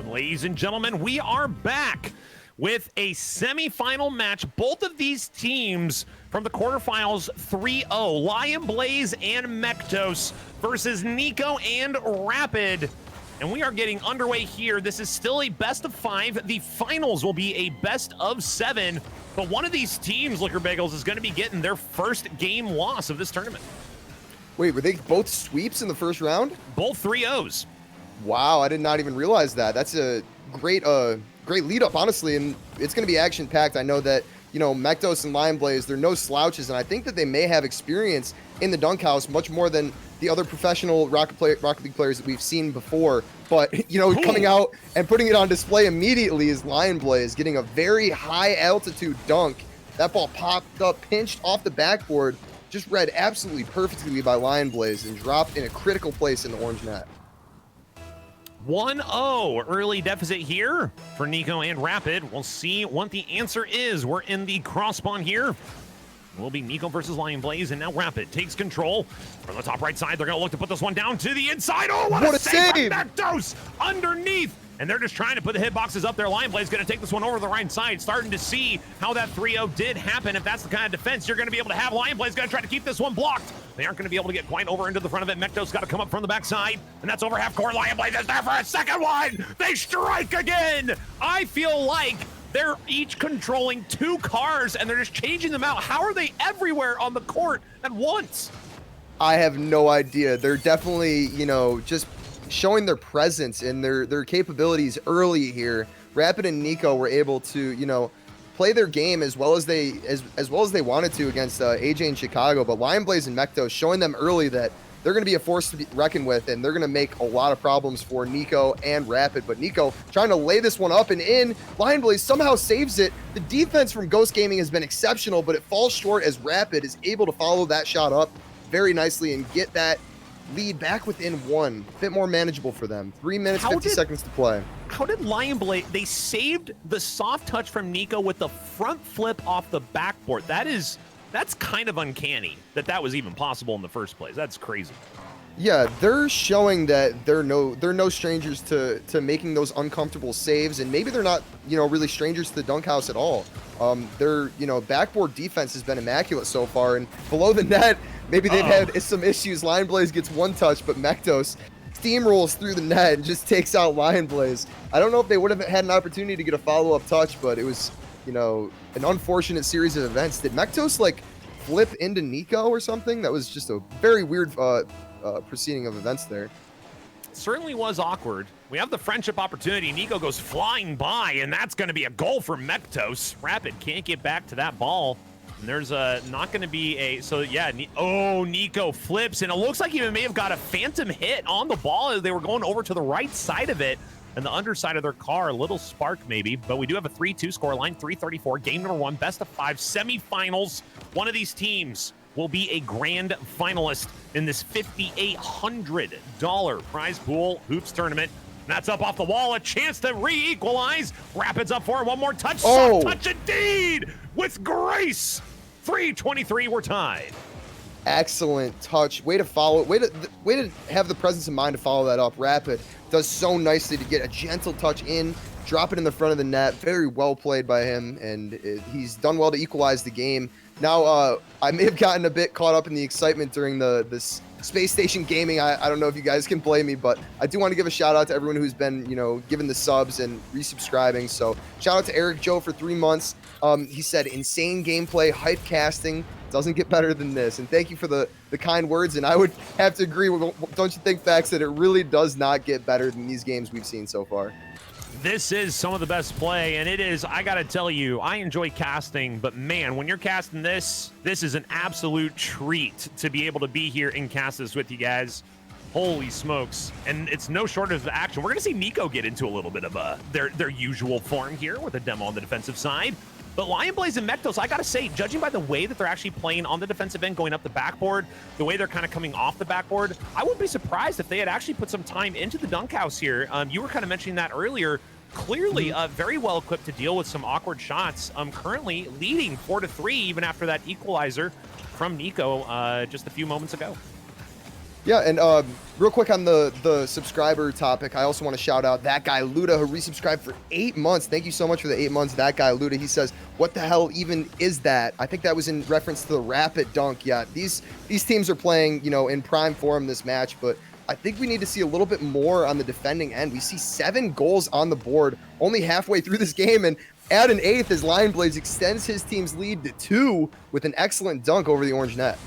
Ladies and gentlemen, we are back with a semifinal match. Both of these teams from the quarterfinals 3-0, LionBlaze and mectos versus Nico and Rapid. And we are getting underway here. This is still a best of 5. The finals will be a best of 7. But one of these teams, Liquor Bagels, is going to be getting their first game loss of this tournament. Wait, were they both sweeps in the first round? Both 3-0s. Wow, I did not even realize that. That's a great lead up, honestly, and it's going to be action packed. I know that, you know, mectos and LionBlaze, they're no slouches, and I think that they may have experience in the dunk house much more than the other professional Rocket League players that we've seen before. But, you know, coming out and putting it on display immediately is LionBlaze, getting a very high altitude dunk. That ball popped up, pinched off the backboard, just read absolutely perfectly by LionBlaze and dropped in a critical place in the orange net. 1-0, early deficit here for Nico and Rapid. We'll see what the answer is. We're in the cross spawn here. Will be Nico versus LionBlaze, and now Rapid takes control from the top right side. They're gonna look to put this one down to the inside. Oh, what a save from mectos underneath. And they're just trying to put the hitboxes up there. LionBlaze gonna take this one over the right side. Starting to see how that 3-0 did happen. If that's the kind of defense you're gonna be able to have, LionBlaze gonna try to keep this one blocked. They aren't gonna be able to get quite over into the front of it. mectos gotta come up from the backside, and that's over half court. LionBlaze is there for a second one. They strike again. I feel like they're each controlling 2 cars, and they're just changing them out. How are they everywhere on the court at once? I have no idea. They're definitely, you know, just showing their presence and their capabilities early here. Rapid and Nico were able to, you know, play their game as well as they wanted to against AJ in Chicago. But LionBlaze and mectos showing them early that they're going to be a force to be reckoned with, and they're going to make a lot of problems for Nico and Rapid. But Nico trying to lay this one up and in. LionBlaze somehow saves it. The defense from Ghost Gaming has been exceptional, but it falls short as Rapid is able to follow that shot up very nicely and get that lead back within 1. A bit more manageable for them. 3 minutes, 50 seconds to play. How did LionBlaze, they saved the soft touch from Nico with the front flip off the backboard. That's kind of uncanny that was even possible in the first place. That's crazy. Yeah, they're showing that they're no strangers to making those uncomfortable saves, and maybe they're not, you know, really strangers to the dunk house at all. Their, you know, backboard defense has been immaculate so far, and below the net, maybe they've had some issues. LionBlaze gets 1 touch, but mectos steamrolls through the net and just takes out LionBlaze. I don't know if they would have had an opportunity to get a follow-up touch, but it was, you know, an unfortunate series of events. Did mectos like flip into Nico or something? That was just a very weird proceeding of events there. Certainly was awkward. We have the friendship opportunity. Nico goes flying by, and that's going to be a goal for mectos. Rapid can't get back to that ball. And there's not going to be a, so yeah, Nico flips, and it looks like he may have got a phantom hit on the ball as they were going over to the right side of it. And the underside of their car, a little spark maybe, but we do have a 3-2 score line, 3:34, game number 1, best of 5, semifinals. One of these teams will be a grand finalist in this $5,800 prize pool hoops tournament. And that's up off the wall, a chance to re-equalize. Rapids up for it, one more touch, soft touch indeed, with grace. 3:23, we're tied. Excellent touch. Way to follow. Way to have the presence of mind to follow that up. Rapid does so nicely to get a gentle touch in, drop it in the front of the net. Very well played by him, and he's done well to equalize the game. Now, I may have gotten a bit caught up in the excitement during this Space Station gaming. I don't know if you guys can blame me, but I do want to give a shout out to everyone who's been, you know, giving the subs and resubscribing. So shout out to Eric Joe for 3 months. He said, insane gameplay, hype casting. Doesn't get better than this. And thank you for the kind words. And I would have to agree with, don't you think, Fax, that it really does not get better than these games we've seen so far. This is some of the best play, and it is, I gotta tell you, I enjoy casting, but man, when you're casting this is an absolute treat to be able to be here and cast this with you guys. Holy smokes. And it's no shortage of action. We're gonna see Nico get into a little bit of their usual form here with a demo on the defensive side. But LionBlaze and mectos, I gotta say, judging by the way that they're actually playing on the defensive end, going up the backboard, the way they're kind of coming off the backboard, I wouldn't be surprised if they had actually put some time into the dunk house here. You were kind of mentioning that earlier. Clearly, very well equipped to deal with some awkward shots. Currently leading 4-3, even after that equalizer from Nico just a few moments ago. Yeah, and real quick on the subscriber topic, I also want to shout out that guy Luda, who resubscribed for 8 months. Thank you so much for the 8 months, that guy Luda. He says, "What the hell even is that?" I think that was in reference to the rapid dunk. Yeah, these teams are playing, in prime form this match, but I think we need to see a little bit more on the defending end. We see 7 goals on the board only halfway through this game, and add an 8th as LionBlaze extends his team's lead to 2 with an excellent dunk over the orange net.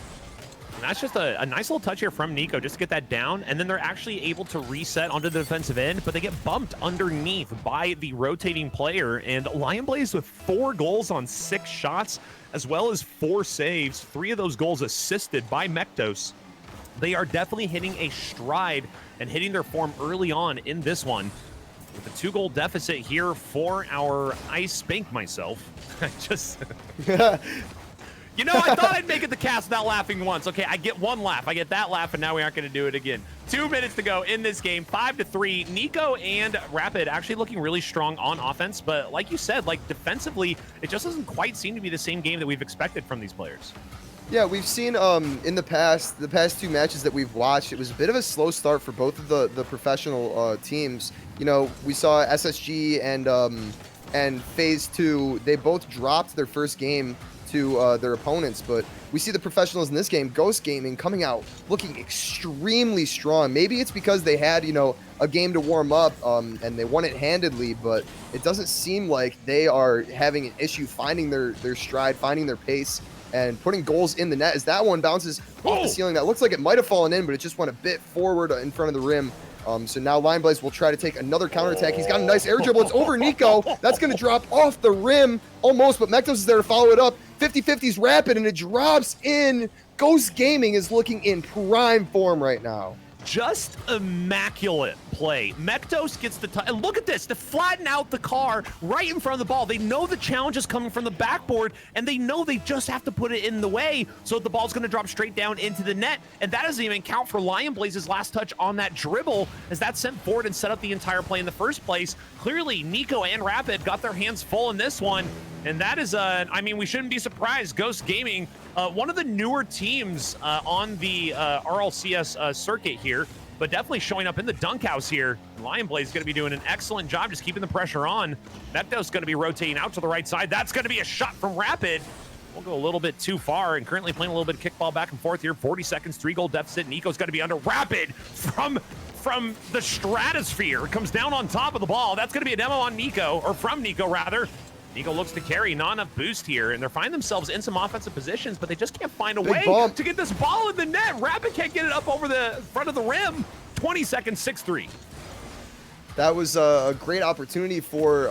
And that's just a nice little touch here from Nico just to get that down, and then they're actually able to reset onto the defensive end, but they get bumped underneath by the rotating player, and LionBlaze with 4 goals on 6 shots, as well as 4 saves, 3 of those goals assisted by Mectos. They are definitely hitting a stride and hitting their form early on in this one. With a 2-goal deficit here for our I Spank Myself. I thought I'd make it the cast without laughing once. Okay, I get 1 laugh. I get that laugh, and now we aren't going to do it again. 2 minutes to go in this game, 5-3. Nico and Rapid actually looking really strong on offense, but like you said, defensively, it just doesn't quite seem to be the same game that we've expected from these players. Yeah, we've seen in the past 2 matches that we've watched, it was a bit of a slow start for both of the professional teams. We saw SSG and Phase 2, they both dropped their first game to their opponents, but we see the professionals in this game, Ghost Gaming, coming out looking extremely strong. Maybe it's because they had, a game to warm up and they won it handedly, but it doesn't seem like they are having an issue finding their stride, finding their pace, and putting goals in the net as that one bounces off the ceiling. That looks like it might have fallen in, but it just went a bit forward in front of the rim. So now LionBlaze will try to take another counterattack. He's got a nice air dribble. It's over Nico. That's going to drop off the rim almost, but Mectos is there to follow it up. 50-50's rapid, and it drops in. Ghost Gaming is looking in prime form right now. Just immaculate play. Mectos gets the touch. And look at this, to flatten out the car right in front of the ball. They know the challenge is coming from the backboard, and they know they just have to put it in the way, so the ball's going to drop straight down into the net. And that doesn't even count for LionBlaze's last touch on that dribble, as that sent forward and set up the entire play in the first place. Clearly, Nico and Rapid got their hands full in this one. And that is, we shouldn't be surprised. Ghost Gaming, one of the newer teams on the RLCS circuit here, but definitely showing up in the dunk house here. LionBlaze is going to be doing an excellent job just keeping the pressure on. Mectos going to be rotating out to the right side. That's going to be a shot from Rapid. We'll go a little bit too far, and currently playing a little bit of kickball back and forth here. 40 seconds, 3-goal deficit. Nico's going to be under. Rapid from the stratosphere comes down on top of the ball. That's going to be a demo on Nico, or from Nico rather. Nico looks to carry, not enough boost here, and they're finding themselves in some offensive positions, but they just can't find a way to get this ball in the net. Rapid can't get it up over the front of the rim. 20 seconds, 6-3. That was a great opportunity for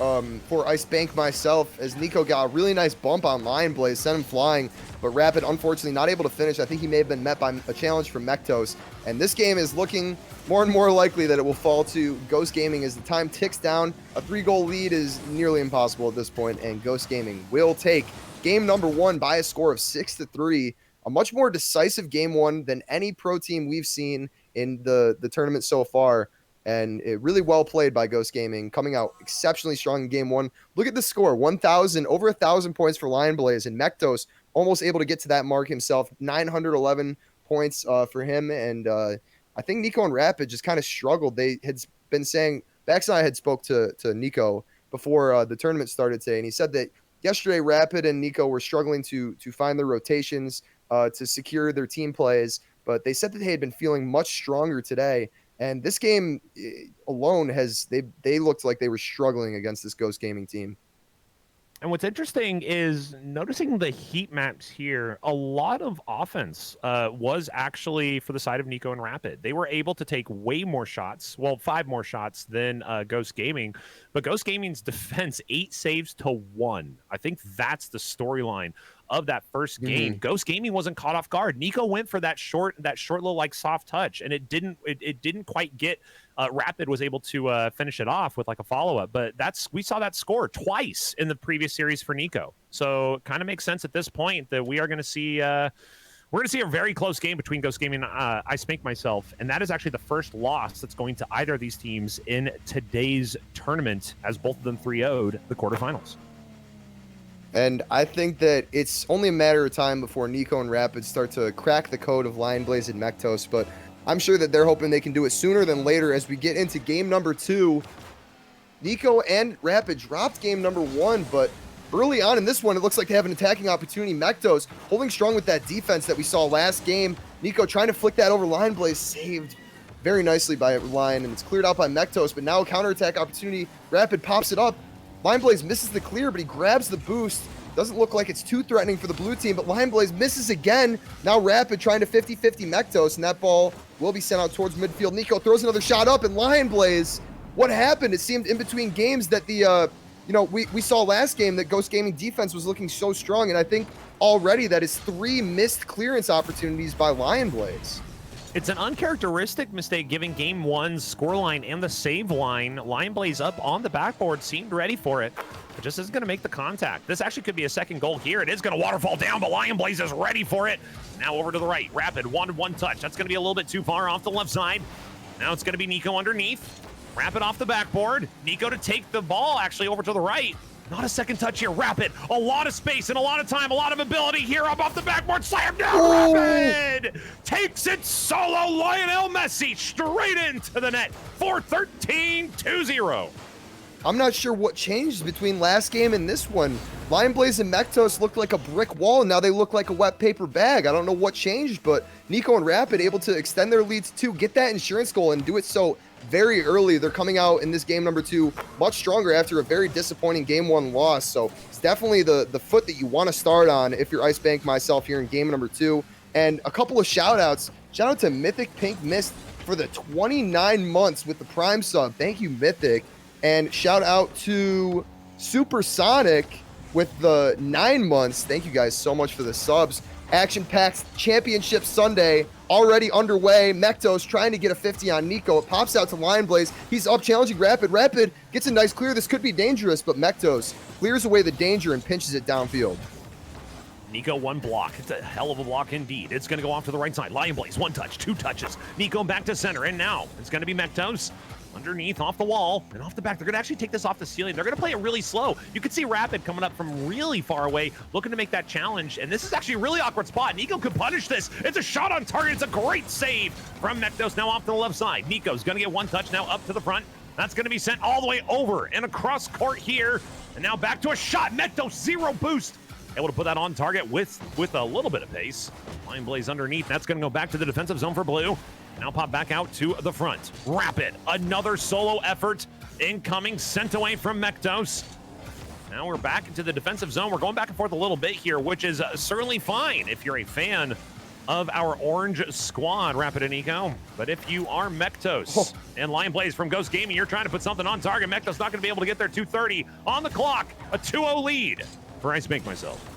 I Spank Myself, as Nico got a really nice bump on LionBlaze, sent him flying, but Rapid unfortunately not able to finish. I think he may have been met by a challenge from Mectos, and this game is looking more and more likely that it will fall to Ghost Gaming as the time ticks down. A 3-goal lead is nearly impossible at this point, and Ghost Gaming will take game number 1 by a score of 6-3. A much more decisive game 1 than any pro team we've seen in the tournament so far. And it really well played by Ghost Gaming, coming out exceptionally strong in game 1. Look at the score, over 1,000 points for LionBlaze, and Mectos almost able to get to that mark himself, 911 points for him. And I think Nico and Rapid just kind of struggled. They had been saying, Bax and I had spoke to Nico before the tournament started today, and he said that yesterday Rapid and Nico were struggling to find their rotations, to secure their team plays, but they said that they had been feeling much stronger today. And this game alone they looked like they were struggling against this Ghost Gaming team. And what's interesting is noticing the heat maps here, a lot of offense was actually for the side of Nico and Rapid. They were able to take way more shots, 5 more shots than Ghost Gaming. But Ghost Gaming's defense, 8 saves to 1. I think that's the storyline of that first game. Ghost Gaming wasn't caught off guard. Nico went for that short little soft touch, and it didn't quite get. Rapid was able to finish it off with a follow-up, but we saw that score twice in the previous series for Nico. So it kind of makes sense at this point that we are going to see a very close game between Ghost Gaming and I Spank Myself, and that is actually the first loss that's going to either of these teams in today's tournament, as both of them 3-0'd the quarterfinals. And I think that it's only a matter of time before Nico and Rapid start to crack the code of LionBlaze and Mectos, but I'm sure that they're hoping they can do it sooner than later as we get into game number 2. Nico and Rapid dropped game number 1, but early on in this one, it looks like they have an attacking opportunity. mectos holding strong with that defense that we saw last game. Nico trying to flick that over. LionBlaze saved very nicely by Lion, and it's cleared out by mectos, but now a counterattack opportunity. Rapid pops it up. LionBlaze misses the clear, but he grabs the boost. Doesn't look like it's too threatening for the blue team, but LionBlaze misses again. Now Rapid trying to 50-50 mectos, and that ball will be sent out towards midfield. Nico throws another shot up, and LionBlaze, what happened? It seemed in between games that the, we saw last game that Ghost Gaming defense was looking so strong, and I think already that is 3 missed clearance opportunities by LionBlaze. It's an uncharacteristic mistake given game 1's scoreline and the save line. LionBlaze up on the backboard, seemed ready for it, but just isn't going to make the contact. This actually could be a second goal here. It is going to waterfall down, but LionBlaze is ready for it. Now over to the right. Rapid wanted one touch. That's going to be a little bit too far off the left side. Now it's going to be Nico underneath. Rapid off the backboard. Nico to take the ball actually over to the right. Not a second touch here. Rapid, a lot of space and a lot of time, a lot of ability here up off the backboard. Slam down. Oh. Rapid takes it solo. Lionel Messi straight into the net for 13-2-0. I'm not sure what changed between last game and this one. LionBlaze and mectos looked like a brick wall, and now they look like a wet paper bag. I don't know what changed, but Nico and Rapid able to extend their leads too, get that insurance goal, and do it so very early. They're coming out in this game number 2 much stronger after a very disappointing game 1 loss. So it's definitely the foot that you want to start on if you're Ice Bank myself here in game number 2. And a couple of shout outs. Shout out to Mythic Pink Mist for the 29 months with the Prime sub. Thank you, Mythic. And shout out to Supersonic with the 9 months. Thank you guys so much for the subs. Action-packed Championship Sunday already underway. mectos trying to get a 50 on Nico. It pops out to LionBlaze. He's up challenging Rapid. Rapid gets a nice clear. This could be dangerous, but mectos clears away the danger and pinches it downfield. Nico, one block. It's a hell of a block indeed. It's going to go off to the right side. LionBlaze, one touch, 2 touches. Nico back to center, and now it's going to be mectos underneath, off the wall, and off the back. They're going to actually take this off the ceiling. They're going to play it really slow. You can see Rapid coming up from really far away, looking to make that challenge, and this is actually a really awkward spot. Nico could punish this. It's a shot on target. It's a great save from mectos. Now off to the left side. Nico's going to get one touch now up to the front. That's going to be sent all the way over and across court here, and now back to a shot. mectos, 0 boost. Able to put that on target with a little bit of pace. LionBlaze underneath. That's going to go back to the defensive zone for blue. Now pop back out to the front. Rapid, another solo effort incoming, sent away from mectos. Now we're back into the defensive zone. We're going back and forth a little bit here, which is certainly fine if you're a fan of our orange squad, Rapid and Nico. But if you are mectos and LionBlaze from Ghost Gaming, you're trying to put something on target. mectos not going to be able to get there. 2:30 on the clock. A 2-0 lead for Ice Bank myself.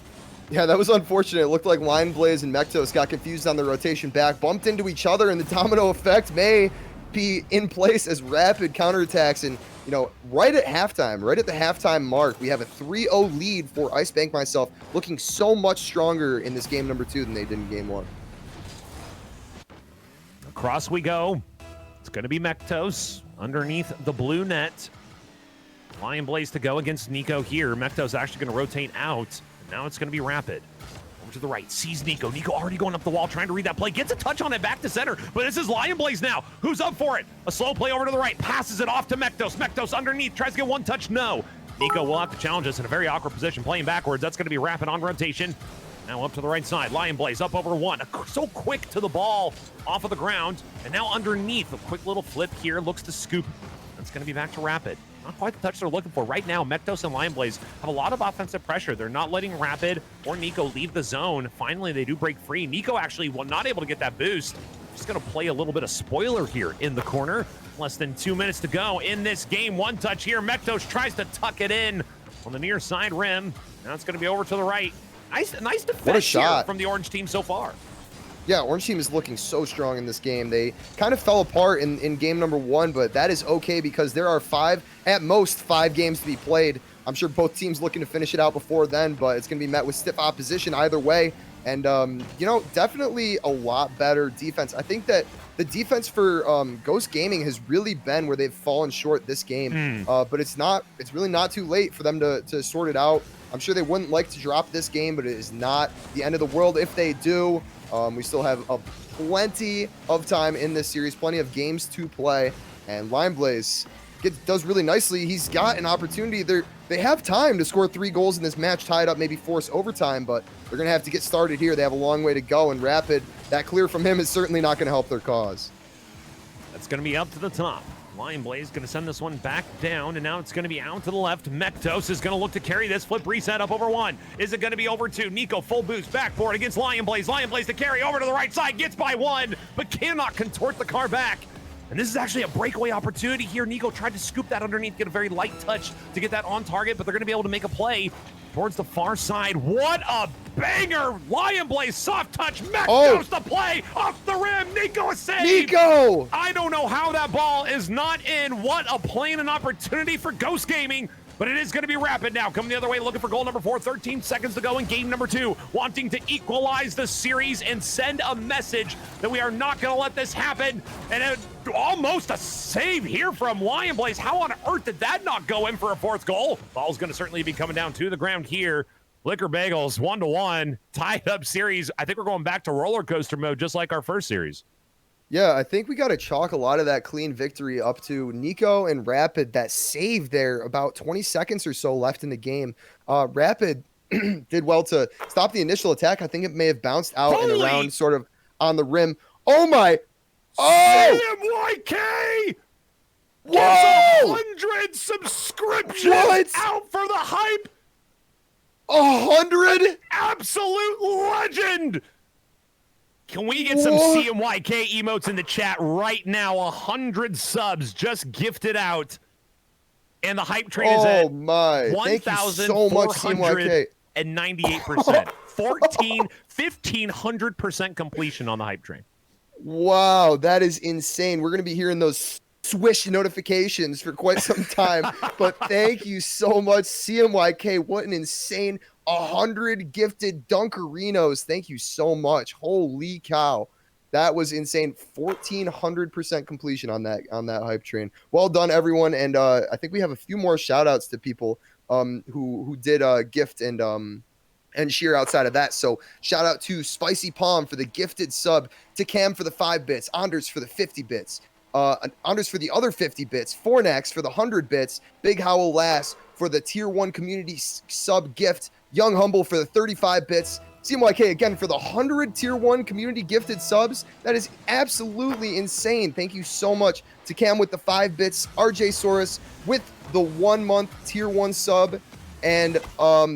Yeah, that was unfortunate. It looked like LionBlaze and mectos got confused on the rotation back, bumped into each other, and the domino effect may be in place as Rapid counterattacks. And, right at halftime, right at the halftime mark, we have a 3-0 lead for Ice Bank myself, looking so much stronger in this game number 2 than they did in game 1. Across we go. It's going to be mectos underneath the blue net. LionBlaze to go against Nico here. mectos actually going to rotate out. Now it's going to be Rapid. Over to the right. Sees Nico. Nico already going up the wall, trying to read that play. Gets a touch on it back to center. But this is LionBlaze now. Who's up for it? A slow play over to the right. Passes it off to mectos. mectos underneath. Tries to get one touch. No. Nico will have to challenge us in a very awkward position, playing backwards. That's going to be Rapid on rotation. Now up to the right side. LionBlaze up over 1. So quick to the ball off of the ground. And now underneath. A quick little flip here. Looks to scoop. That's going to be back to Rapid. Not quite the touch they're looking for. Right now, mectos and LionBlaze have a lot of offensive pressure. They're not letting Rapid or Nico leave the zone. Finally, they do break free. Nico actually not able to get that boost. Just going to play a little bit of spoiler here in the corner. Less than 2 minutes to go in this game. One touch here. mectos tries to tuck it in on the near side rim. Now it's going to be over to the right. Nice defense here from the orange team so far. Yeah, Orange team is looking so strong in this game. They kind of fell apart in game number 1, but that is okay because there are at most 5 games to be played. I'm sure both teams looking to finish it out before then, but it's going to be met with stiff opposition either way. And, definitely a lot better defense. I think that the defense for Ghost Gaming has really been where they've fallen short this game. But it's really not too late for them to sort it out. I'm sure they wouldn't like to drop this game, but it is not the end of the world if they do. We still have plenty of time in this series, plenty of games to play, and LionBlaze does really nicely. He's got an opportunity. They have time to score 3 goals in this match, tie it up, maybe force overtime, but they're going to have to get started here. They have a long way to go, and Rapid, that clear from him is certainly not going to help their cause. That's going to be up to the top. LionBlaze going to send this one back down, and now it's going to be out to the left. Mectos is going to look to carry this. Flip reset up over 1. Is it going to be over 2? Nico full boost backboard against LionBlaze. LionBlaze to carry over to the right side. Gets by 1, but cannot contort the car back. And this is actually a breakaway opportunity here. Nico tried to scoop that underneath, get a very light touch to get that on target, but they're going to be able to make a play towards the far side. What a banger! LionBlaze soft touch. Mectos the play off the rim. Nico is saved. Nico! I don't know how that ball is not in. What a play and an opportunity for Ghost Gaming. But it is going to be Rapid now, coming the other way, looking for goal number 4. 13 seconds to go in game number 2, wanting to equalize the series and send a message that we are not going to let this happen. And almost a save here from LionBlaze. How on earth did that not go in for a 4th goal? Ball's going to certainly be coming down to the ground here. Liquor Bagels 1-1, tied up series. I think we're going back to roller coaster mode, just like our first series. Yeah, I think we got to chalk a lot of that clean victory up to Nico and Rapid. That save there, about 20 seconds or so left in the game. Rapid did well to stop the initial attack. I think it may have bounced out and around sort of on the rim. Oh my! Oh! CMYK! Whoa! 100 subscriptions out for the hype! 100? Absolute legend! Can we get some CMYK emotes in the chat right now? 100 subs just gifted out. And the hype train is at 1,498%. 1,500% completion on the hype train. Wow, that is insane. We're going to be hearing those swish notifications for quite some time. But thank you so much, CMYK. What an insane 100 gifted Dunkerinos. Thank you so much. Holy cow. That was insane. 1,400% completion on that hype train. Well done, everyone. And I think we have a few more shout outs to people who did gift and cheer outside of that. So shout out to Spicy Palm for the gifted sub, to Cam for the 5 bits, Anders for the 50 bits, Anders for the other 50 bits, Fornax for the 100 bits, Big Howl Lass for the tier 1 community sub gift, Young Humble for the 35 bits, CMYK again for the 100 tier 1 community gifted subs. That is absolutely insane. Thank you so much to Cam with the 5 bits, RJ Saurus with the 1 month tier 1 sub. And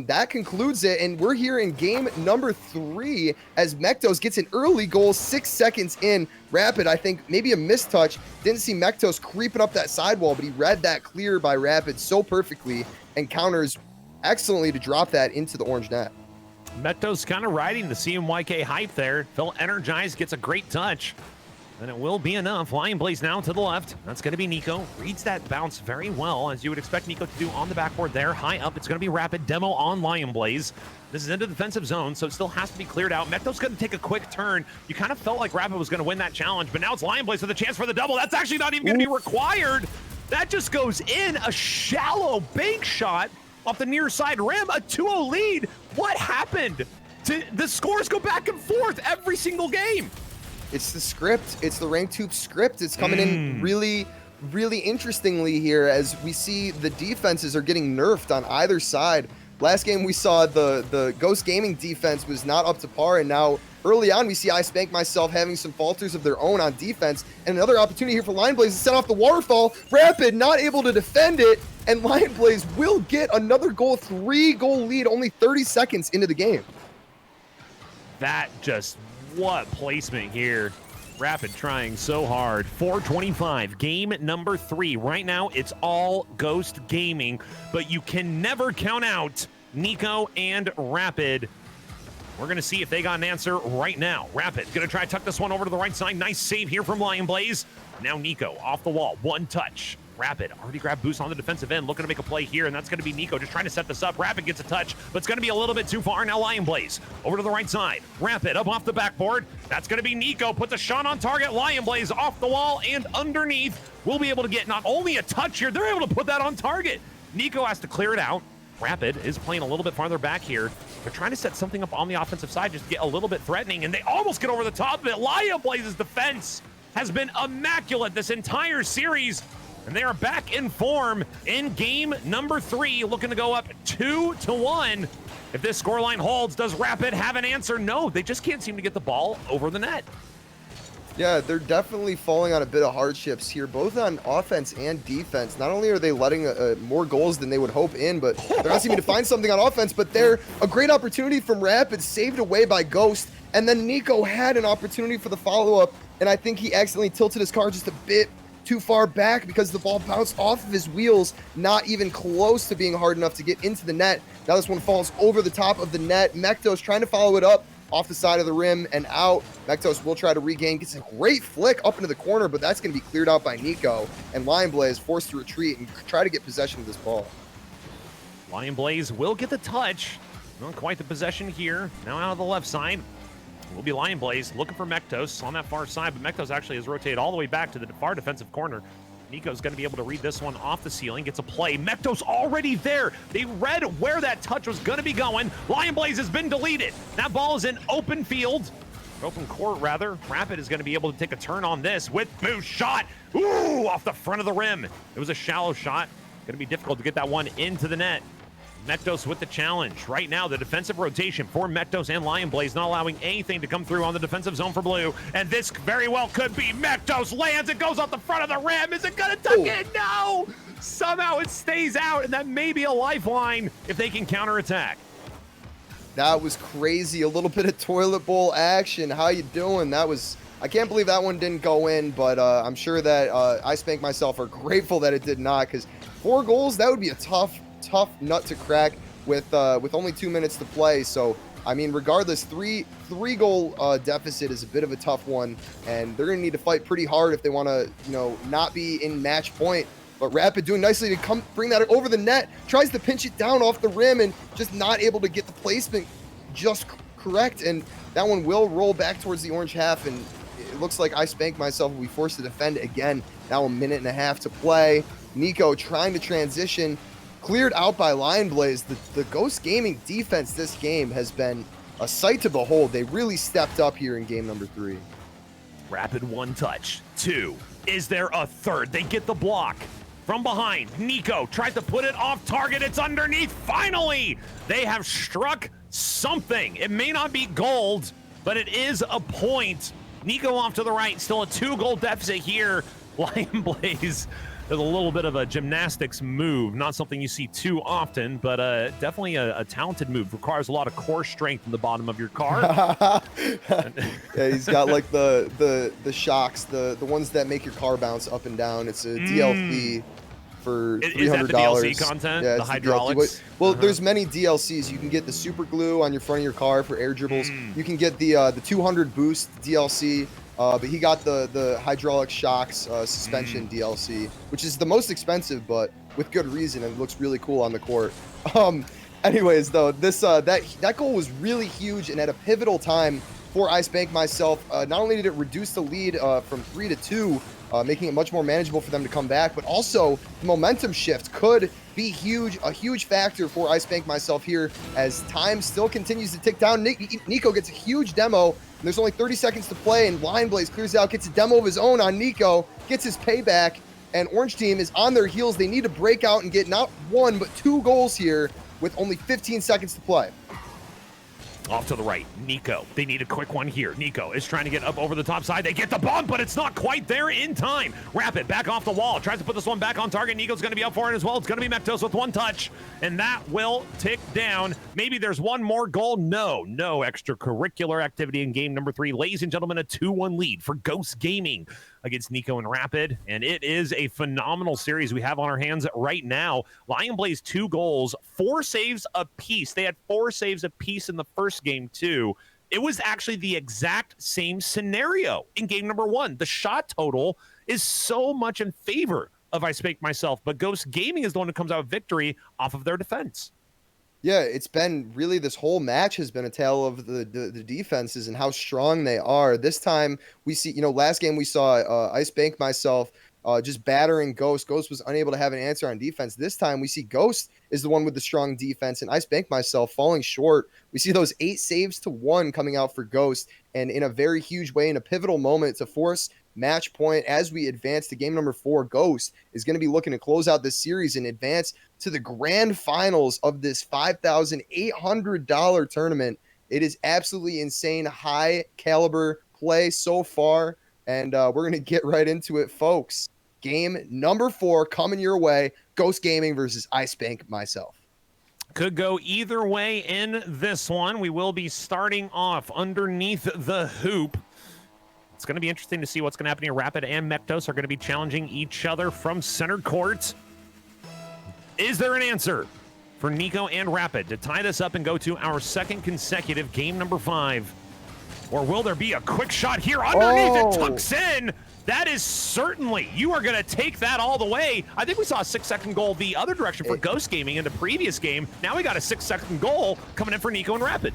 that concludes it. And we're here in game number 3 as Mectos gets an early goal 6 seconds in. Rapid, I think maybe a mistouch. Didn't see Mectos creeping up that sidewall, but he read that clear by Rapid so perfectly and counters excellently to drop that into the orange net. Mectos kind of riding the CMYK hype there. Phil energized, gets a great touch. And it will be enough. LionBlaze now to the left. That's going to be Nico. Reads that bounce very well, as you would expect Nico to do on the backboard there. High up, it's going to be Rapid. Demo on LionBlaze. This is into the defensive zone, so it still has to be cleared out. Mectos going to take a quick turn. You kind of felt like Rapid was going to win that challenge, but now it's LionBlaze with a chance for the double. That's actually not even going to be required. That just goes in. A shallow bank shot off the near side rim. A 2-0 lead. What happened? The scores go back and forth every single game. It's the script. It's the Rank Tube script. It's coming in really, really interestingly here as we see the defenses are getting nerfed on either side. Last game we saw the Ghost Gaming defense was not up to par, and now early on we see I Spank Myself having some falters of their own on defense. And another opportunity here for LionBlaze to set off the waterfall. Rapid not able to defend it, and LionBlaze will get another goal, 3-goal lead only 30 seconds into the game. That just... what placement here. Rapid trying so hard. 4:25, game number 3. Right now, it's all Ghost Gaming, but you can never count out Nico and Rapid. We're going to see if they got an answer right now. Rapid going to try to tuck this one over to the right side. Nice save here from LionBlaze. Now Nico off the wall. One touch. Rapid already grabbed boost on the defensive end, looking to make a play here, and that's going to be Nico just trying to set this up. Rapid gets a touch, but it's going to be a little bit too far. Now LionBlaze over to the right side. Rapid up off the backboard. That's going to be Nico. Puts a shot on target. LionBlaze off the wall and underneath. We'll be able to get not only a touch here, they're able to put that on target. Nico has to clear it out. Rapid is playing a little bit farther back here. They're trying to set something up on the offensive side just to get a little bit threatening, and they almost get over the top of it. LionBlaze's defense has been immaculate this entire series, and they are back in form in game number 3, looking to go up 2-1. If this scoreline holds, does Rapid have an answer? No, they just can't seem to get the ball over the net. Yeah, they're definitely falling on a bit of hardships here, both on offense and defense. Not only are they letting more goals than they would hope in, but they're not seeming to find something on offense, but they're a great opportunity from Rapid, saved away by Ghost, and then Nico had an opportunity for the follow-up, and I think he accidentally tilted his car just a bit too far back because the ball bounced off of his wheels, not even close to being hard enough to get into the net. Now this one falls over the top of the net. mectos trying to follow it up off the side of the rim and out. mectos will try to regain, gets a great flick up into the corner, but that's going to be cleared out by Nico, and LionBlaze forced to retreat and try to get possession of this ball. LionBlaze will get the touch. Not quite the possession here. Now out of the left side will be LionBlaze looking for mectos on that far side, but mectos actually has rotated all the way back to the far defensive corner. Nico's going to be able to read this one off the ceiling, gets a play. mectos already there. They read where that touch was going to be going. LionBlaze has been deleted. That ball is in open field, open court rather. Rapid is going to be able to take a turn on this with boost shot. Ooh, off the front of the rim. It was a shallow shot. Going to be difficult to get that one into the net. mectos with the challenge. Right now, the defensive rotation for mectos and LionBlaze not allowing anything to come through on the defensive zone for blue. And this very well could be mectos lands. It goes off the front of the rim. Is it going to tuck in? No! Somehow it stays out, and that may be a lifeline if they can counterattack. That was crazy. A little bit of toilet bowl action. How you doing? That was... I can't believe that one didn't go in, but I'm sure that I Spank Myself are grateful that it did not, because 4 goals, that would be a tough nut to crack with only 2 minutes to play. So I mean, regardless, three goal deficit is a bit of a tough one, and they're gonna need to fight pretty hard if they want to, you know, not be in match point. But Rapid doing nicely to come bring that over the net, tries to pinch it down off the rim and just not able to get the placement just correct, and that one will roll back towards the orange half, and it looks like I Spank Myself will be forced to defend again. Now a minute and a half to play. Nico trying to transition, cleared out by LionBlaze. The Ghost Gaming defense this game has been a sight to behold. They really stepped up here in game number 3. Rapid 1 touch. 2. Is there a third? They get the block. From behind, Nico tried to put it off target. It's underneath. Finally, they have struck something. It may not be gold, but it is a point. Nico off to the right. Still a 2-goal deficit here. LionBlaze, there's a little bit of a gymnastics move. Not something you see too often, but definitely a talented move. Requires a lot of core strength in the bottom of your car. Yeah, he's got like the shocks, the ones that make your car bounce up and down. It's a DLC for $300. Is that the DLC content? Yeah, the hydraulics? Well, there's many DLCs. You can get the super glue on your front of your car for air dribbles. You can get the 200 boost DLC. But he got the hydraulic shocks suspension DLC, which is the most expensive, but with good reason, and it looks really cool on the court. Anyways, though, this that goal was really huge and at a pivotal time for I Spank Myself. Not only did it reduce the lead from 3 to 2, making it much more manageable for them to come back, but also the momentum shift could be a huge factor for I Spank Myself here as time still continues to tick down. Nico gets a huge demo, and there's only 30 seconds to play, and LionBlaze clears out, gets a demo of his own on Nico, gets his payback, and Orange Team is on their heels. They need to break out and get not 1, but 2 goals here with only 15 seconds to play. Off to the right, Nico. They need a quick one here. Nico is trying to get up over the top side. They get the bump, but it's not quite there in time. Rapid back off the wall. Tries to put this one back on target. Nico's going to be up for it as well. It's going to be mectos with 1 touch, and that will tick down. Maybe there's one more goal. No extracurricular activity in game number 3. Ladies and gentlemen, a 2-1 lead for Ghost Gaming against Nico and Rapid, and it is a phenomenal series we have on our hands right now. LionBlaze 2 goals, 4 saves apiece. They had 4 saves apiece in the first game too. It was actually the exact same scenario in game number 1. The shot total is so much in favor of I Spank Myself, but Ghost Gaming is the one who comes out with victory off of their defense. Yeah, it's been really, this whole match has been a tale of the defenses and how strong they are. This time we see, you know, last game we saw I Spank Myself just battering Ghost. Ghost was unable to have an answer on defense. This time we see Ghost is the one with the strong defense, and I Spank Myself falling short. We see those 8 saves to 1 coming out for Ghost, and in a very huge way, in a pivotal moment to force match point as we advance to game number 4. Ghost is going to be looking to close out this series and advance to the grand finals of this $5,800 tournament. It is absolutely insane, high caliber play so far, and we're going to get right into it, folks. Game number 4 coming your way. Ghost Gaming versus I Spank Myself. Could go either way in this one. We will be starting off underneath the hoop. It's going to be interesting to see what's going to happen here. Rapid and Mectos are going to be challenging each other from center court. Is there an answer for Nico and Rapid to tie this up and go to our second consecutive game number 5? Or will there be a quick shot here underneath? It tucks in. That is certainly, you are going to take that all the way. I think we saw a 6-second goal the other direction for Ghost Gaming in the previous game. Now we got a 6-second goal coming in for Nico and Rapid.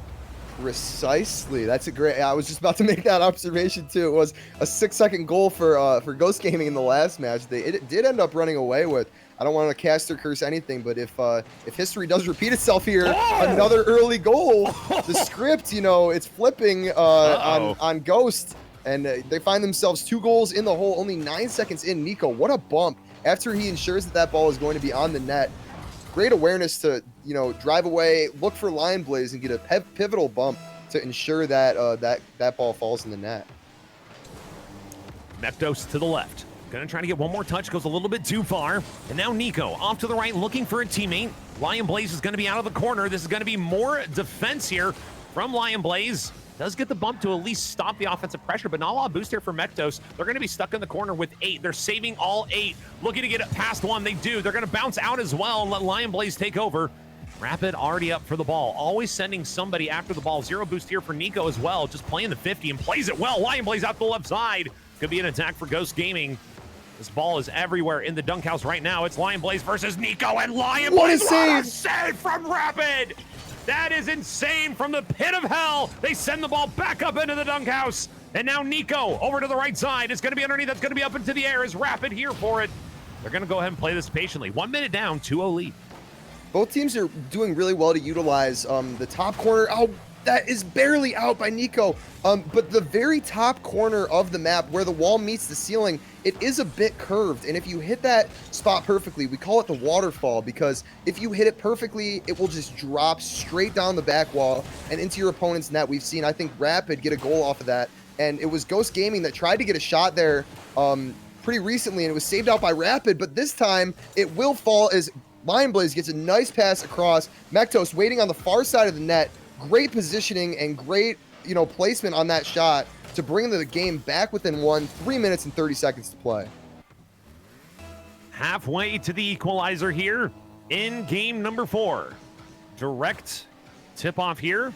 Precisely. That's a great. I was just about to make that observation too. It was a 6-second goal for Ghost Gaming in the last match. It did end up running away with. I don't want to cast or curse anything, but if history does repeat itself here, another early goal. The script, it's flipping on Ghost, and they find themselves 2 goals in the hole. Only 9 seconds in. Nico, what a bump after he ensures that ball is going to be on the net. Great awareness to, drive away, look for LionBlaze, and get a pivotal bump to ensure that that ball falls in the net. Mectos to the left. Gonna try to get one more touch, goes a little bit too far. And now Nico off to the right, looking for a teammate. LionBlaze is gonna be out of the corner. This is gonna be more defense here from LionBlaze. Does get the bump to at least stop the offensive pressure, but not a lot of boost here for Mectos. They're going to be stuck in the corner with 8. They're saving all 8. Looking to get it past 1. They do. They're going to bounce out as well and let LionBlaze take over. Rapid already up for the ball. Always sending somebody after the ball. 0 boost here for Nico as well. Just playing the 50 and plays it well. LionBlaze out the left side. Could be an attack for Ghost Gaming. This ball is everywhere in the dunk house right now. It's LionBlaze versus Nico, and LionBlaze. What a save! Save from Rapid! That is insane from the pit of hell. They send the ball back up into the dunk house. And now Nico over to the right side. It's going to be underneath. That's going to be up into the air. Is Rapid here for it? They're going to go ahead and play this patiently. 1 minute down, 2-0 lead. Both teams are doing really well to utilize the top corner. Oh, that is barely out by Nico. But the very top corner of the map where the wall meets the ceiling, it is a bit curved. And if you hit that spot perfectly, we call it the waterfall, because if you hit it perfectly, it will just drop straight down the back wall and into your opponent's net. We've seen, I think, Rapid get a goal off of that. And it was Ghost Gaming that tried to get a shot there pretty recently, and it was saved out by Rapid. But this time, it will fall as LionBlaze gets a nice pass across. Mectos waiting on the far side of the net. Great positioning and great, placement on that shot to bring the game back within 1. 3 minutes and 30 seconds to play. Halfway to the equalizer here in game number 4. Direct tip-off here.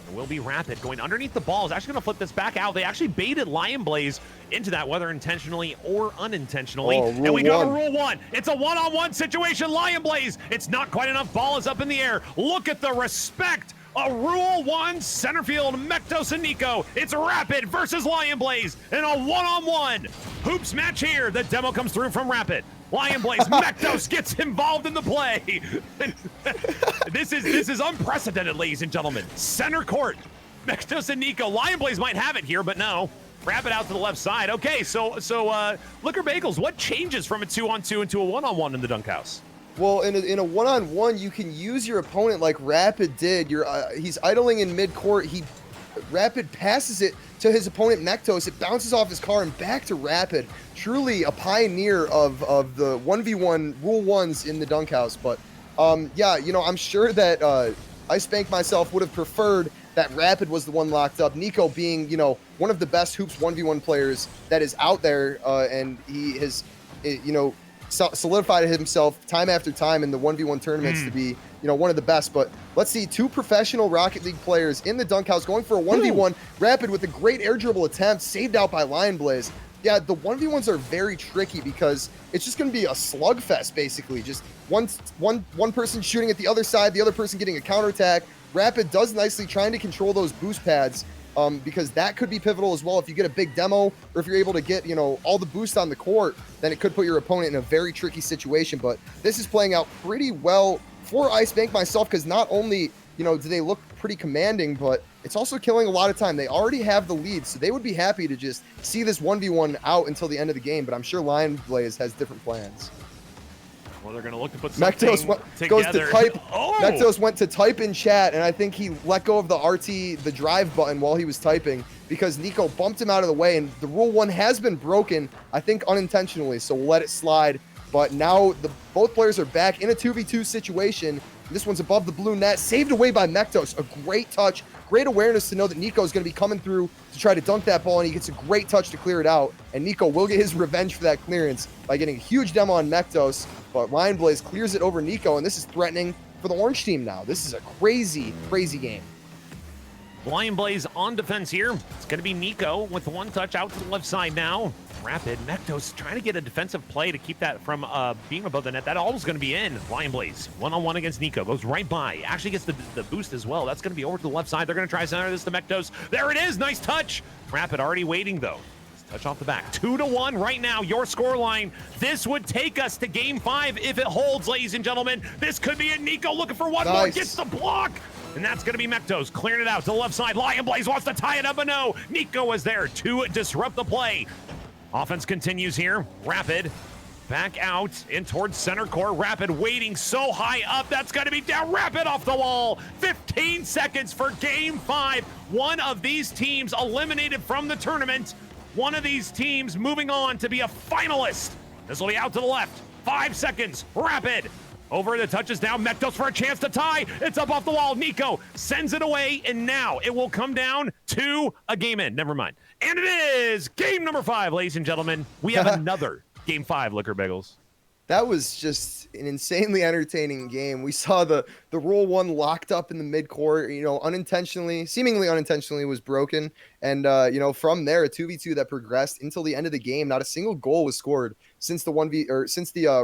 It will be Rapid going underneath the ball. Is actually going to flip this back out. They actually baited LionBlaze into that, whether intentionally or unintentionally. And we got a rule 1. It's a one-on-one situation. LionBlaze, it's not quite enough. Ball is up in the air. Look at the respect. A rule 1 center field, Mectos and Nico. It's Rapid versus LionBlaze in a one-on-one hoops match here. The demo comes through from Rapid. LionBlaze, Mectos gets involved in the play. This is unprecedented, ladies and gentlemen. Center court, Mectos and Nico. LionBlaze might have it here, but no. Rapid out to the left side. Okay, so Liquor Bagels, what changes from a 2-on-2 into a 1-on-1 in the dunk house? Well, in a one-on-one, you can use your opponent like Rapid did. He's idling in mid-court. Rapid passes it to his opponent Mectos. It bounces off his car and back to Rapid. Truly a pioneer of the 1v1 rule 1s in the dunk house. But yeah, I'm sure that I Spank Myself would have preferred that Rapid was the one locked up. Nico being, one of the best hoops 1v1 players that is out there, and he has, solidified himself time after time in the 1v1 tournaments to be, one of the best. But let's see, 2 professional Rocket League players in the dunk house going for a 1v1. Rapid with a great air dribble attempt, saved out by LionBlaze. Yeah, the 1v1s are very tricky because it's just going to be a slugfest, basically. Just one person shooting at the other side, the other person getting a counterattack. Rapid does nicely trying to control those boost pads. because that could be pivotal as well. If you get a big demo, or if you're able to get, you know, all the boost on the court, then it could put your opponent in a very tricky situation. But this is playing out pretty well for Ice Bank myself, because not only, you know, do they look pretty commanding, but it's also killing a lot of time. They already have the lead, so they would be happy to just see this 1v1 out until the end of the game, but I'm sure LionBlaze has different plans. Well, they're going to look to put something Mectos goes to type. Oh! Mectos went to type in chat, and I think he let go of the RT, the drive button, while he was typing, because Nico bumped him out of the way, and the Rule 1 has been broken, I think unintentionally, so we'll let it slide. But now both players are back in a 2v2 situation. This one's above the blue net, saved away by Mectos. A great touch, great awareness to know that Nico is going to be coming through to try to dunk that ball, and he gets a great touch to clear it out. And Nico will get his revenge for that clearance by getting a huge demo on Mectos. But LionBlaze clears it over Nico, and this is threatening for the orange team now. This is a crazy, crazy game. LionBlaze on defense here. It's going to be Nico with one touch out to the left side now. Rapid. Mectos trying to get a defensive play to keep that from being above the net. That all is going to be in. LionBlaze one-on-one against Nico. Goes right by. Actually gets the boost as well. That's going to be over to the left side. They're going to try center this to Mectos. There it is. Nice touch. Rapid already waiting, though. Touch off the back. 2-1 right now. Your score line. This would take us to game 5 if it holds, ladies and gentlemen. This could be it. Nico looking for one more. Gets the block. And that's going to be Mectos clearing it out to the left side. LionBlaze wants to tie it up, but no. Nico is there to disrupt the play. Offense continues here. Rapid back out in towards center court. Rapid waiting so high up. That's going to be down. Rapid off the wall. 15 seconds for game 5. One of these teams eliminated from the tournament. One of these teams moving on to be a finalist. This will be out to the left. 5 seconds. Rapid. Over the touches down. Mectos for a chance to tie. It's up off the wall. Nico sends it away, and now it will come down to a game end. Never mind. And it is game number 5, ladies and gentlemen. We have another game 5, Liquor Bagels. That was just an insanely entertaining game. We saw the Rule 1 locked up in the midcourt, you know, unintentionally, seemingly unintentionally was broken. And, you know, from there, a 2v2 that progressed until the end of the game. Not a single goal was scored since the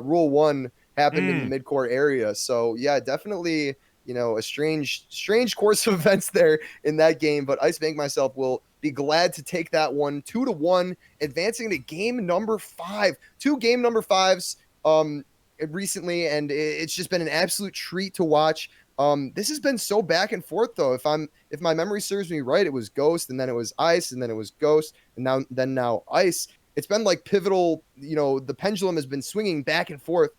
Rule 1 happened in the midcourt area. So, yeah, definitely, you know, a strange course of events there in that game. But Ice Bank myself will be glad to take that one 2-1, advancing to game number 5. 2 game number 5s recently, and it's just been an absolute treat to watch. This has been so back and forth, though. If my memory serves me right, it was Ghost, and then it was Ice, and then it was Ghost, and now Ice. It's been like pivotal, you know, the pendulum has been swinging back and forth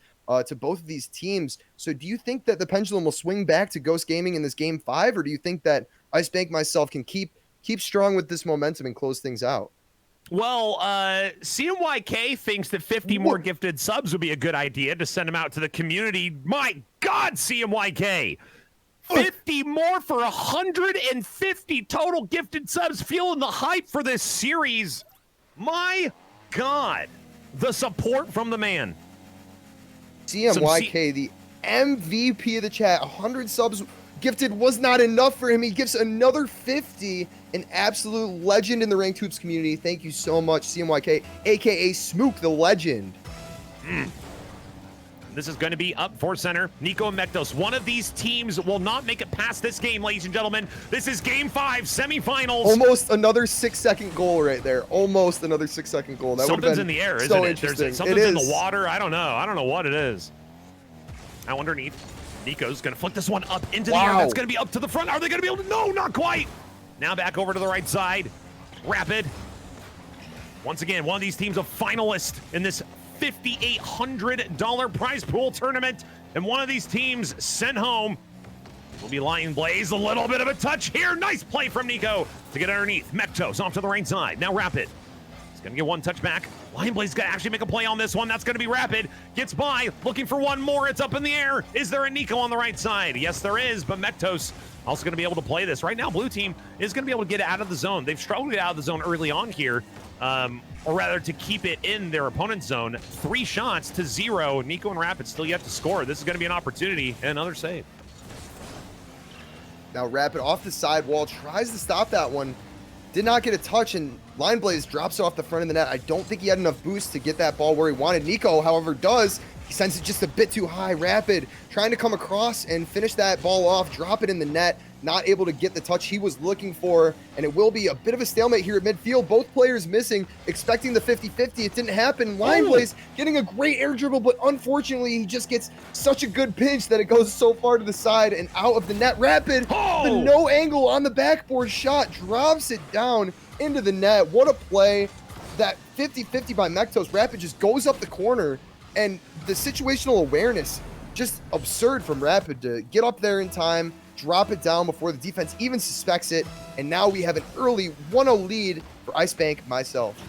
to both of these teams. So do you think that the pendulum will swing back to Ghost Gaming in this game 5, or do you think that Ice Bank myself can keep strong with this momentum and close things out? Well, CMYK thinks that 50 more gifted subs would be a good idea to send them out to the community. My God, CMYK! 50 more for 150 total gifted subs. Feeling the hype for this series. My God, the support from the man. CMYK, the MVP of the chat, 100 subs gifted was not enough for him. He gives another 50. An absolute legend in the Ranked Hoops community. Thank you so much, CMYK, a.k.a. Smook, the legend. This is going to be up for center. Nico and Mectos. One of these teams will not make it past this game, ladies and gentlemen. This is game 5, semifinals. Almost another 6-second goal right there. Almost another 6-second goal. That something's in the air, isn't it? Something's in the water. I don't know. I don't know what it is. Now underneath, Nico's going to flick this one up into the air. That's going to be up to the front. Are they going to be able to? No, not quite. Now back over to the right side. Rapid. Once again, one of these teams a finalist in this $5,800 prize pool tournament. And one of these teams sent home will be LionBlaze. A little bit of a touch here. Nice play from Nico to get underneath. Mectos off to the right side. Now Rapid. He's going to get one touch back. LionBlaze got to actually make a play on this one. That's going to be Rapid. Gets by. Looking for one more. It's up in the air. Is there a Nico on the right side? Yes, there is. But Mectos also going to be able to play this. Right now, blue team is going to be able to get out of the zone. They've struggled to get out of the zone early on here, or rather to keep it in their opponent's zone. 3 shots to 0. Nico and Rapid still yet to score. This is going to be an opportunity and another save. Now Rapid off the side wall, tries to stop that one. Did not get a touch, and LionBlaze drops it off the front of the net. I don't think he had enough boost to get that ball where he wanted. Nico, however, does. He sends it just a bit too high. Rapid trying to come across and finish that ball off, drop it in the net. not able to get the touch he was looking for, and it will be a bit of a stalemate here at midfield. Both players missing, expecting the 50-50. It didn't happen. LionBlaze getting a great air dribble, but unfortunately, he just gets such a good pinch that it goes so far to the side and out of the net. Rapid, the no angle on the backboard shot, drops it down into the net. What a play. That 50-50 by mectos. Rapid just goes up the corner, and the situational awareness, just absurd from Rapid to get up there in time, drop it down before the defense even suspects it, and now we have an early 1-0 lead for Ice Bank myself.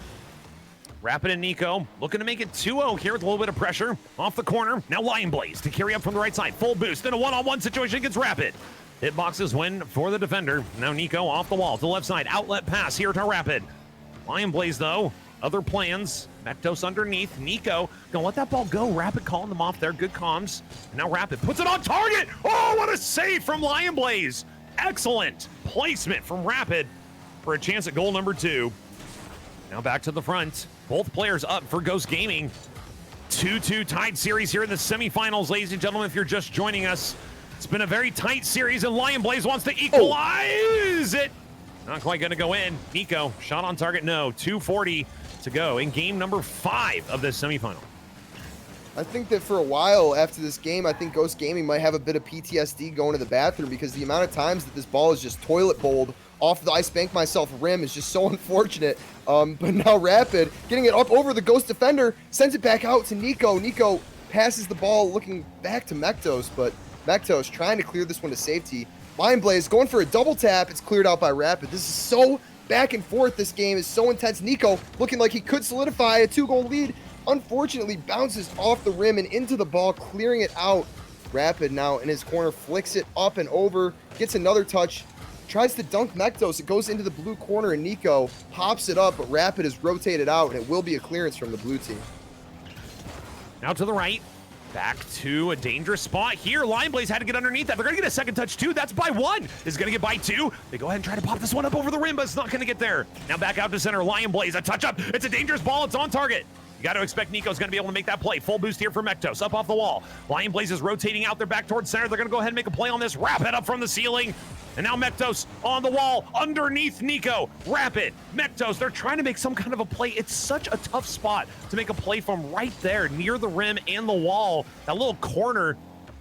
Rapid and Nico looking to make it 2-0 here with a little bit of pressure off the corner. Now LionBlaze to carry up from the right side. Full boost in a one-on-one situation against Rapid. Hitboxes win for the defender. Now Nico off the wall to the left side. Outlet pass here to Rapid. LionBlaze, though, other plans. mectos underneath. Nico gonna let that ball go. Rapid calling them off there. Good comms. And now Rapid puts it on target. Oh, what a save from LionBlaze. Excellent placement from Rapid for a chance at goal number 2. Now back to the front. Both players up for Ghost Gaming. 2-2 tied series here in the semifinals, ladies and gentlemen, if you're just joining us. It's been a very tight series, and LionBlaze wants to equalize it. Not quite going to go in. Nico, shot on target, no. 2:40 to go in game number 5 of this semifinal. I think that for a while after this game, I think Ghost Gaming might have a bit of PTSD going to the bathroom, because the amount of times that this ball is just toilet bowled off the Ice Bank myself rim is just so unfortunate. But now Rapid getting it up over the Ghost defender, sends it back out to Nico. Nico passes the ball looking back to mectos, but mectos trying to clear this one to safety. LionBlaze going for a double tap. It's cleared out by Rapid. This is so back and forth. This game is so intense. Nico looking like he could solidify a 2-goal lead. Unfortunately, bounces off the rim and into the ball, clearing it out. Rapid now in his corner, flicks it up and over, gets another touch, tries to dunk mectos. It goes into the blue corner, and Nico pops it up, but Rapid is rotated out, and it will be a clearance from the blue team. Now to the right. Back to a dangerous spot here. LionBlaze had to get underneath that. They're going to get a second touch, too. That's by 1. This is going to get by 2. They go ahead and try to pop this one up over the rim, but it's not going to get there. Now back out to center. LionBlaze, a touch up. It's a dangerous ball. It's on target. You got to expect Nico's going to be able to make that play. Full boost here for mectos. Up off the wall. LionBlaze is rotating out there back towards center. They're going to go ahead and make a play on this. Rapid up from the ceiling. And now mectos on the wall underneath Nico. Rapid, mectos, they're trying to make some kind of a play. It's such a tough spot to make a play from right there near the rim and the wall. That little corner,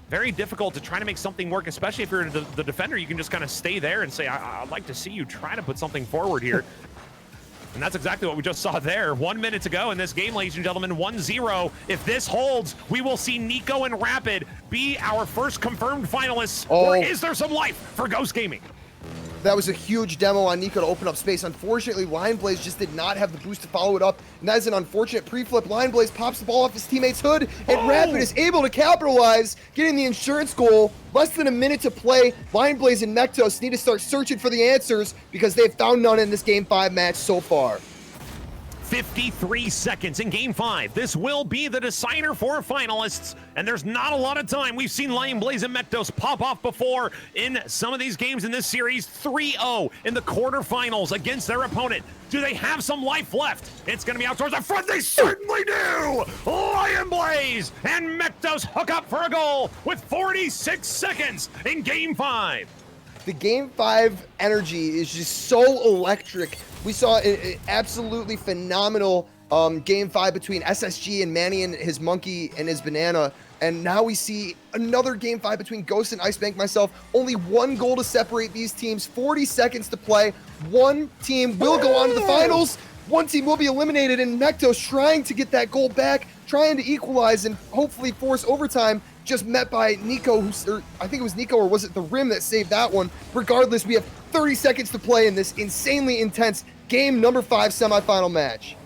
very difficult to try to make something work, especially if you're the defender. You can just kind of stay there and say, I'd like to see you try to put something forward here. And that's exactly what we just saw there. 1 minute to go in this game, ladies and gentlemen, 1-0. If this holds, we will see Nico and Rapid be our first confirmed finalists. Or is there some life for Ghost Gaming? That was a huge demo on Nico to open up space. Unfortunately, LionBlaze just did not have the boost to follow it up, and that is an unfortunate pre-flip. LionBlaze pops the ball off his teammate's hood, and Rapid is able to capitalize, getting the insurance goal. Less than a minute to play. LionBlaze and mectos need to start searching for the answers, because they've found none in this Game 5 match so far. 53 seconds in Game 5. This will be the decider for finalists, and there's not a lot of time. We've seen LionBlaze and mectos pop off before in some of these games in this series. 3-0 in the quarterfinals against their opponent. Do they have some life left? It's going to be out towards the front. They certainly do! LionBlaze and mectos hook up for a goal with 46 seconds in Game 5. The Game 5 energy is just so electric. We saw an absolutely phenomenal Game 5 between SSG and Manny and his monkey and his banana. And now we see another Game 5 between Ghost and Ice Bank myself. Only 1 goal to separate these teams. 40 seconds to play. One team will go on to the finals. One team will be eliminated, and mectos trying to get that goal back, trying to equalize and hopefully force overtime. Just met by Nico, or I think it was Nico, or was it the rim that saved that one? Regardless, we have 30 seconds to play in this insanely intense game number 5 semifinal match.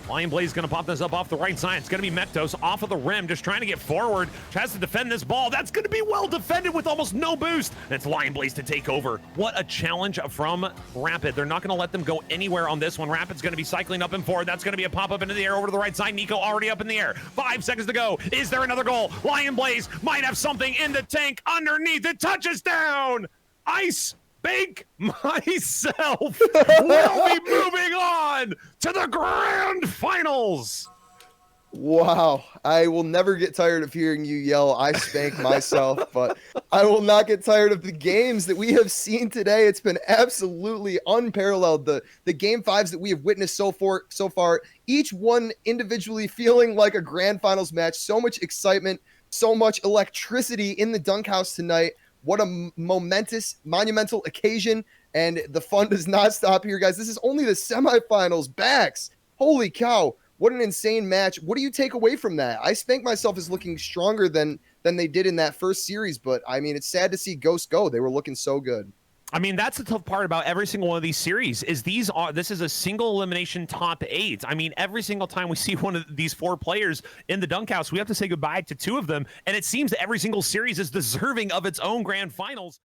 LionBlaze is going to pop this up off the right side. It's going to be mectos off of the rim, just trying to get forward. Tries to defend this ball. That's going to be well defended with almost no boost. And it's LionBlaze to take over. What a challenge from Rapid. They're not going to let them go anywhere on this one. Rapid's going to be cycling up and forward. That's going to be a pop-up into the air over to the right side. Nico already up in the air. 5 seconds to go. Is there another goal? LionBlaze might have something in the tank underneath. It touches down. Ice Bank myself will be moving on to the grand finals. Wow, I will never get tired of hearing you yell, I spank myself, but I will not get tired of the games that we have seen today. It's been absolutely unparalleled. The game fives that we have witnessed so far, each one individually feeling like a grand finals match. So much excitement, so much electricity in the dunk house tonight. What a monumental occasion, and the fun does not stop here, guys. This is only the semifinals. Backs. Holy cow. What an insane match. What do you take away from that? I Spank Myself is looking stronger than they did in that first series, but I mean, it's sad to see Ghost go. They were looking so good. I mean, that's the tough part about every single one of these series is this is a single elimination top 8. I mean, every single time we see one of these 4 players in the dunk house, we have to say goodbye to 2 of them. And it seems that every single series is deserving of its own grand finals.